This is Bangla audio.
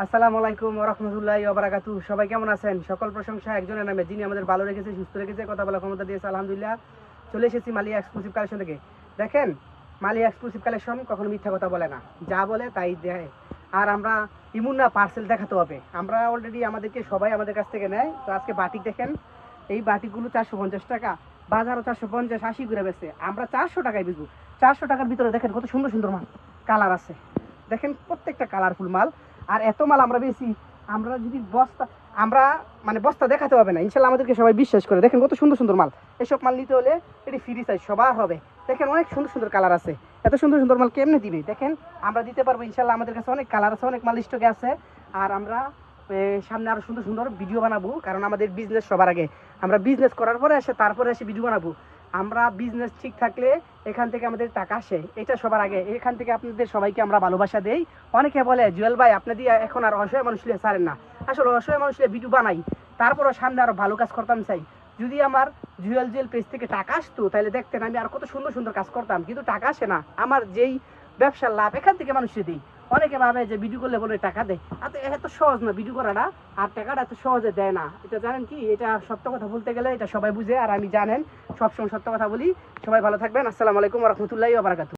আসসালামু আলাইকুম ওয়া রাহমাতুল্লাহি ওয়া বারাকাতুহু। সবাই কেমন আছেন? সকল প্রশংসা একজনের নামে, যিনি আমাদের ভালো রেখেছে, সুস্থ রেখেছে, কথা বলার ক্ষমতা দিয়েছে। আলহামদুলিল্লাহ। চলে এসেছি মালিয়া এক্সক্লুসিভ কালেকশন থেকে। দেখেন, মালিয়া এক্সক্লুসিভ কালেকশন কখনো মিথ্যা কথা বলে না, যা বলে তাই দেয়। আর আমরা ইমুন না, পার্সেল দেখাতে হবে। আমরা অলরেডি আমাদেরকে সবাই আমাদের কাছ থেকে নেয়। তো আজকে বাটিক দেখেন, এই বাটিকগুলো 450 টাকা, বাজারও 450 80 করে বেছে। আমরা 400 টাকায় বেচবো। 400 টাকার ভিতরে দেখেন কত সুন্দর সুন্দর মাল, কালার আছে। দেখেন প্রত্যেকটা কালারফুল মাল। আর এত মাল আমরা বেশি, আমরা যদি বস্তা, আমরা মানে বস্তা দেখাতে হবে না, ইনশাল্লাহ আমাদেরকে সবাই বিশ্বাস করে। দেখেন কত সুন্দর সুন্দর মাল। এসব মাল নিতে হলে এটি ফ্রি সাইজ সবার হবে। দেখেন অনেক সুন্দর সুন্দর কালার আছে। এত সুন্দর সুন্দর মাল কেমনে দিবে? দেখেন আমরা দিতে পারবো ইনশাল্লাহ। আমাদের কাছে অনেক কালার আছে, অনেক মাল স্টকে আছে। আর আমরা সামনে আরো সুন্দর সুন্দর ভিডিও বানাবো, কারণ আমাদের বিজনেস সবার আগে। আমরা বিজনেস করার পরে তারপরে এসে ভিডিও বানাবো। আমরা বিজনেস ঠিক থাকলে এখান থেকে আমাদের টাকা আসে, এটা সবার আগে। এখান থেকে আপনাদের সবাইকে আমরা ভালোবাসা দেই। অনেকে বলে জুয়েল ভাই আপনি দিয়ে এখন আর অসহায় মানুষ লিয়ে ছাড়েন না। আসলে অসহায় মানুষ লিয়ে ভিডিও বানাই, তারপরও সামনে আরো ভালো কাজ করতাম চাই। যদি আমার জুয়েল পেজ থেকে টাকা আসতো, তাহলে দেখতেন আমি আর কত সুন্দর সুন্দর কাজ করতাম। কিন্তু টাকা আসে না। আমার যেই ব্যবসার লাভ, এখান থেকে মানুষকে দিই। অনেকে ভাবে যে ভিডিও করলে বলে টাকা দেয়, আর এত সহজ না ভিডিও করাটা। আর টাকাটা এত সহজে দেয় না। এটা জানেন কি? এটা সত্য কথা বলতে গেলে এটা সবাই বুঝে, আর আমি জানেন সবসময় সত্য কথা বলি। সবাই ভালো থাকবেন। আসসালামু আলাইকুম ওয়া রাহমাতুল্লাহি ওয়া বারাকাতুহু।